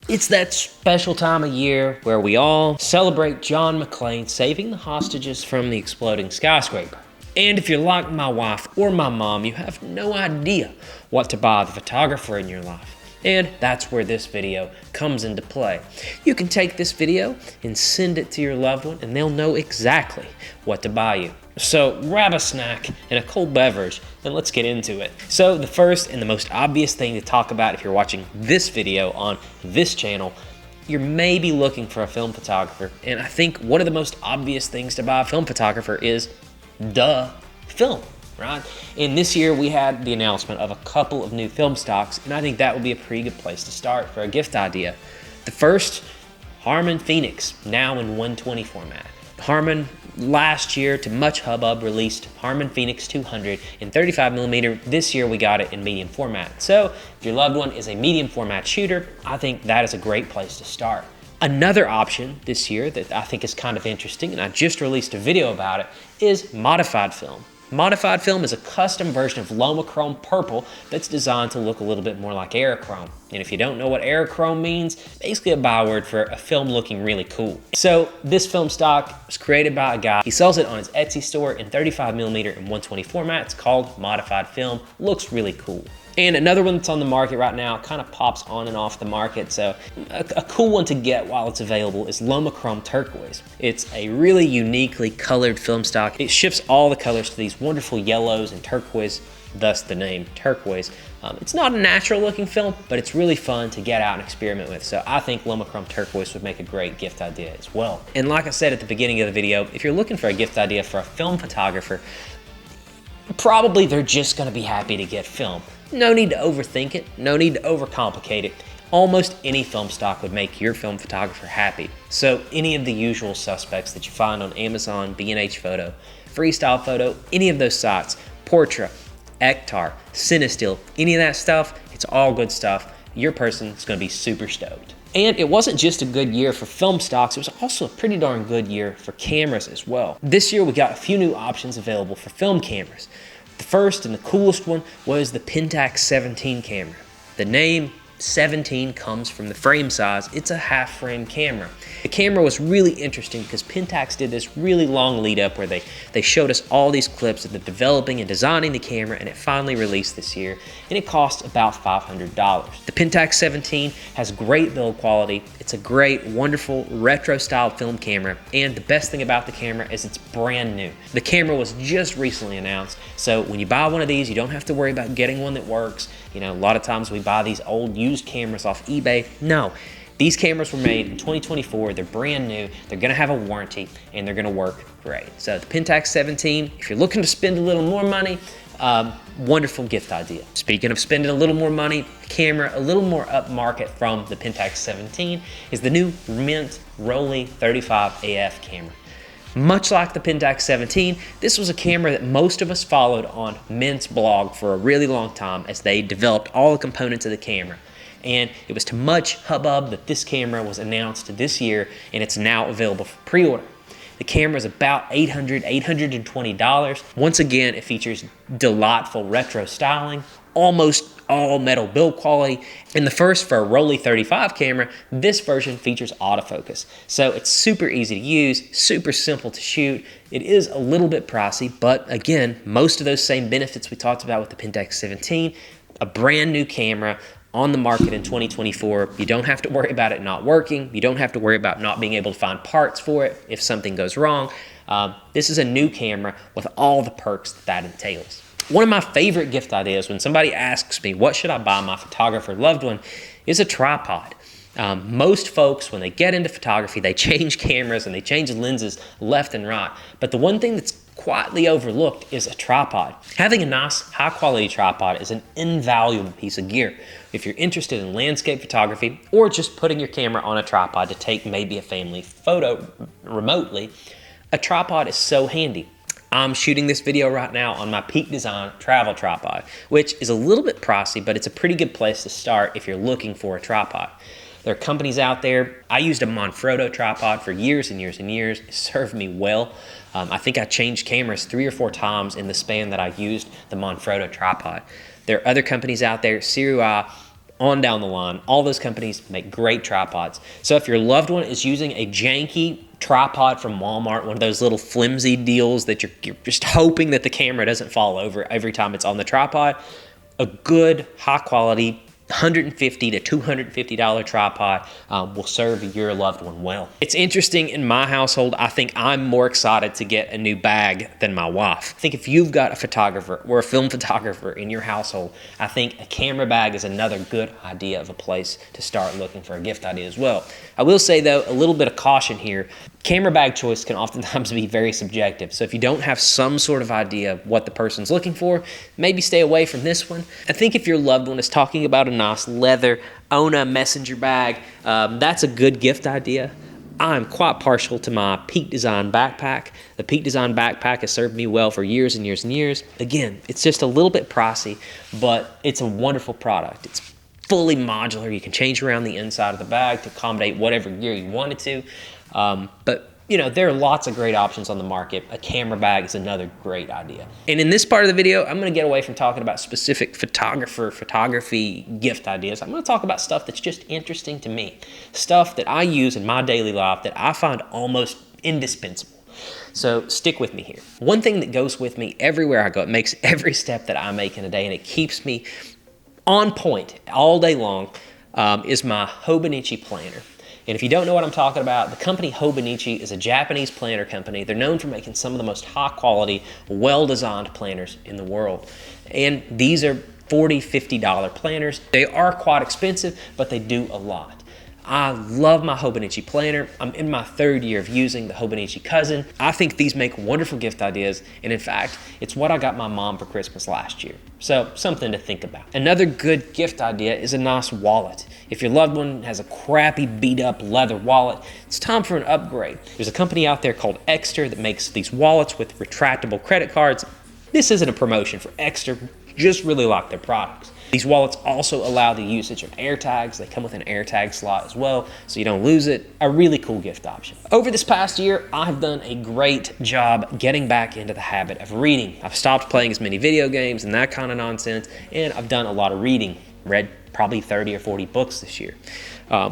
It's that special time of year where we all celebrate John McClane saving the hostages from the exploding skyscraper. And if you're like my wife or my mom, you have no idea what to buy the photographer in your life. And that's where this video comes into play. You can take this video and send it to your loved one and they'll know exactly what to buy you. So grab a snack and a cold beverage and let's get into it. So the first and the most obvious thing to talk about if you're watching this video on this channel, you're maybe looking for a film photographer. And I think one of the most obvious things to buy a film photographer is film, right? And this year we had the announcement of a couple of new film stocks, and I think that would be a pretty good place to start for a gift idea. The first, Harman Phoenix, now in 120 format. Harman last year, to much hubbub, released Harman Phoenix 200 in 35mm. This year we got it in medium format. So if your loved one is a medium format shooter, I think that is a great place to start. Another option this year that I think is kind of interesting, and I just released a video about it, is modified film. Modified film is a custom version of Lomachrome Purple that's designed to look a little bit more like Aerochrome. And if you don't know what Aerochrome means, basically a byword for a film looking really cool. So this film stock was created by a guy. He sells it on his Etsy store in 35mm and 120 format. It's called Modified Film. Looks really cool. And another one that's on the market right now, kind of pops on and off the market. So a cool one to get while it's available is Lomachrome Turquoise. It's a really uniquely colored film stock. It shifts all the colors to these wonderful yellows and turquoise, thus the name turquoise. It's not a natural looking film, but it's really fun to get out and experiment with. So I think Lomachrome Turquoise would make a great gift idea as well. And like I said at the beginning of the video, if you're looking for a gift idea for a film photographer, probably they're just gonna be happy to get film. No need to overthink it, no need to overcomplicate it. Almost any film stock would make your film photographer happy. So any of the usual suspects that you find on Amazon, B&H Photo, Freestyle Photo, any of those sites, Portra, Ektar, Cinestill, any of that stuff, it's all good stuff. Your person is gonna be super stoked. And it wasn't just a good year for film stocks, it was also a pretty darn good year for cameras as well. This year we got a few new options available for film cameras. The first and the coolest one was the Pentax 17 camera. The name 17 comes from the frame size. It's a half frame camera. The camera was really interesting because Pentax did this really long lead up where they showed us all these clips of the developing and designing the camera, and it finally released this year, and it cost about $500. The Pentax 17 has great build quality. It's a great, wonderful, retro style film camera, and the best thing about the camera is it's brand new. The camera was just recently announced, so when you buy one of these, you don't have to worry about getting one that works. You know, a lot of times we buy these old used cameras off eBay. No, these cameras were made in 2024. They're brand new. They're gonna have a warranty and they're gonna work great. So the Pentax 17, if you're looking to spend a little more money, wonderful gift idea. Speaking of spending a little more money, the camera a little more upmarket from the Pentax 17 is the new Mint Rollei 35 AF camera. Much like the Pentax 17, this was a camera that most of us followed on Mint's blog for a really long time as they developed all the components of the camera. And it was to much hubbub that this camera was announced this year, and it's now available for pre-order. The camera is about $820. Once again, it features delightful retro styling, almost all metal build quality. And the first for a Rollei 35 camera, this version features autofocus. So it's super easy to use, super simple to shoot. It is a little bit pricey, but again, most of those same benefits we talked about with the Pentax 17, a brand new camera on the market in 2024. You don't have to worry about it not working. You don't have to worry about not being able to find parts for it if something goes wrong. This is a new camera with all the perks that entails. One of my favorite gift ideas when somebody asks me, what should I buy my photographer loved one, is a tripod. Most folks, when they get into photography, they change cameras and they change lenses left and right. But the one thing that's quietly overlooked is a tripod. Having a nice, high-quality tripod is an invaluable piece of gear. If you're interested in landscape photography or just putting your camera on a tripod to take maybe a family photo remotely, a tripod is so handy. I'm shooting this video right now on my Peak Design travel tripod, which is a little bit pricey, but it's a pretty good place to start if you're looking for a tripod. There are companies out there. I used a Manfrotto tripod for years and years and years. It served me well. I think I changed cameras 3 or 4 times in the span that I used the Manfrotto tripod. There are other companies out there, Sirui, on down the line. All those companies make great tripods. So if your loved one is using a janky tripod from Walmart, one of those little flimsy deals that you're just hoping that the camera doesn't fall over every time it's on the tripod, a good, high quality $150 to $250 tripod will serve your loved one well. It's interesting, in my household, I think I'm more excited to get a new bag than my wife. I think if you've got a photographer or a film photographer in your household, I think a camera bag is another good idea of a place to start looking for a gift idea as well. I will say though, a little bit of caution here. Camera bag choice can oftentimes be very subjective. So if you don't have some sort of idea of what the person's looking for, maybe stay away from this one. I think if your loved one is talking about a nice leather Ona messenger bag, that's a good gift idea. I'm quite partial to my Peak Design backpack. The Peak Design backpack has served me well for years and years and years. Again, it's just a little bit pricey, but it's a wonderful product. It's fully modular. You can change around the inside of the bag to accommodate whatever gear you want it to. But you know, there are lots of great options on the market. A camera bag is another great idea. And in this part of the video, I'm gonna get away from talking about specific photography gift ideas. I'm gonna talk about stuff that's just interesting to me. Stuff that I use in my daily life that I find almost indispensable. So stick with me here. One thing that goes with me everywhere I go, it makes every step that I make in a day, and it keeps me on point all day long, is my Hobonichi planner. And if you don't know what I'm talking about, the company Hobonichi is a Japanese planner company. They're known for making some of the most high quality, well-designed planners in the world. And these are $40, $50 planners. They are quite expensive, but they do a lot. I love my Hobonichi planner. I'm in my 3rd year of using the Hobonichi Cousin. I think these make wonderful gift ideas, and in fact, it's what I got my mom for Christmas last year. So something to think about. Another good gift idea is a nice wallet. If your loved one has a crappy, beat up leather wallet, it's time for an upgrade. There's a company out there called Exter that makes these wallets with retractable credit cards. This isn't a promotion for Exter, just really like their products. These wallets also allow the usage of AirTags. They come with an AirTag slot as well, so you don't lose it. A really cool gift option. Over this past year, I've done a great job getting back into the habit of reading. I've stopped playing as many video games and that kind of nonsense, and I've done a lot of reading. Read probably 30 or 40 books this year.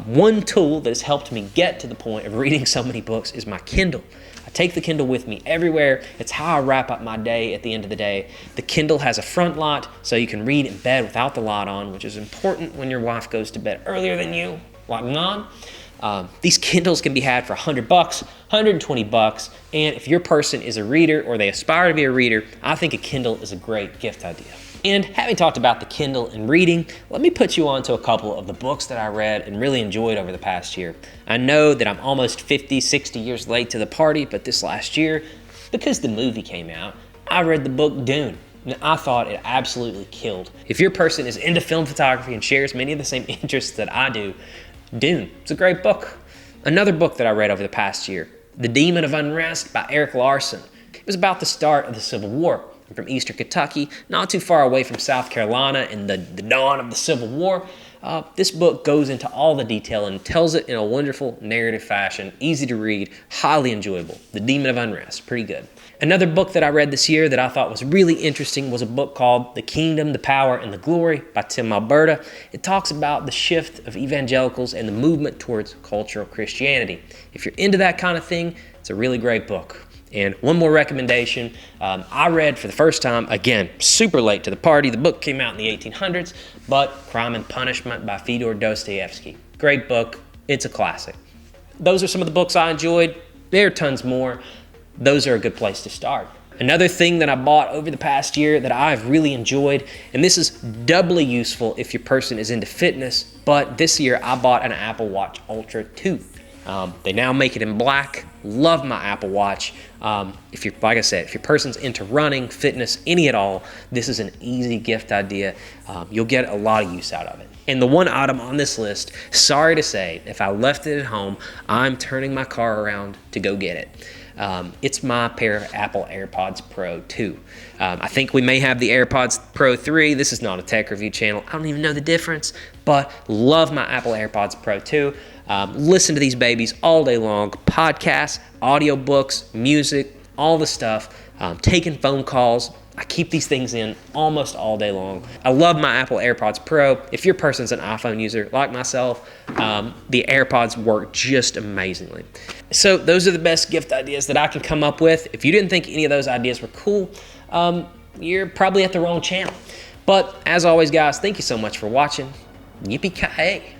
One tool that has helped me get to the point of reading so many books is my Kindle. I take the Kindle with me everywhere. It's how I wrap up my day at the end of the day. The Kindle has a front light, so you can read in bed without the light on, which is important when your wife goes to bed earlier than you, like mine. These Kindles can be had for $100, $120, and if your person is a reader or they aspire to be a reader, I think a Kindle is a great gift idea. And having talked about the Kindle and reading, let me put you on to a couple of the books that I read and really enjoyed over the past year. I know that I'm almost 50, 60 years late to the party, but this last year, because the movie came out, I read the book Dune. And I thought it absolutely killed. If your person is into film photography and shares many of the same interests that I do, Dune, it's a great book. Another book that I read over the past year, The Demon of Unrest by Erik Larson. It was about the start of the Civil War. I'm from Eastern Kentucky, not too far away from South Carolina and the dawn of the Civil War. This book goes into all the detail and tells it in a wonderful narrative fashion, easy to read, highly enjoyable. The Demon of Unrest, pretty good. Another book that I read this year that I thought was really interesting was a book called The Kingdom, the Power, and the Glory by Tim Alberta. It talks about the shift of evangelicals and the movement towards cultural Christianity. If you're into that kind of thing, it's a really great book. And one more recommendation, I read for the first time, again, super late to the party. The book came out in the 1800s, but Crime and Punishment by Fyodor Dostoevsky. Great book, it's a classic. Those are some of the books I enjoyed. There are tons more. Those are a good place to start. Another thing that I bought over the past year that I've really enjoyed, and this is doubly useful if your person is into fitness, but this year I bought an Apple Watch Ultra 2. They now make it in black. Love my Apple Watch. If you're, like I said, if your person's into running, fitness, any at all, this is an easy gift idea. You'll get a lot of use out of it. And the one item on this list, sorry to say, if I left it at home, I'm turning my car around to go get it. It's my pair of Apple AirPods Pro 2. I think we may have the AirPods Pro 3. This is not a tech review channel. I don't even know the difference, but love my Apple AirPods Pro 2. Listen to these babies all day long. Podcasts, audiobooks, music, all the stuff. Taking phone calls. I keep these things in almost all day long. I love my Apple AirPods Pro. If your person's an iPhone user like myself, the AirPods work just amazingly. So those are the best gift ideas that I can come up with. If you didn't think any of those ideas were cool, you're probably at the wrong channel. But as always, guys, thank you so much for watching. Yippee-ki-yay.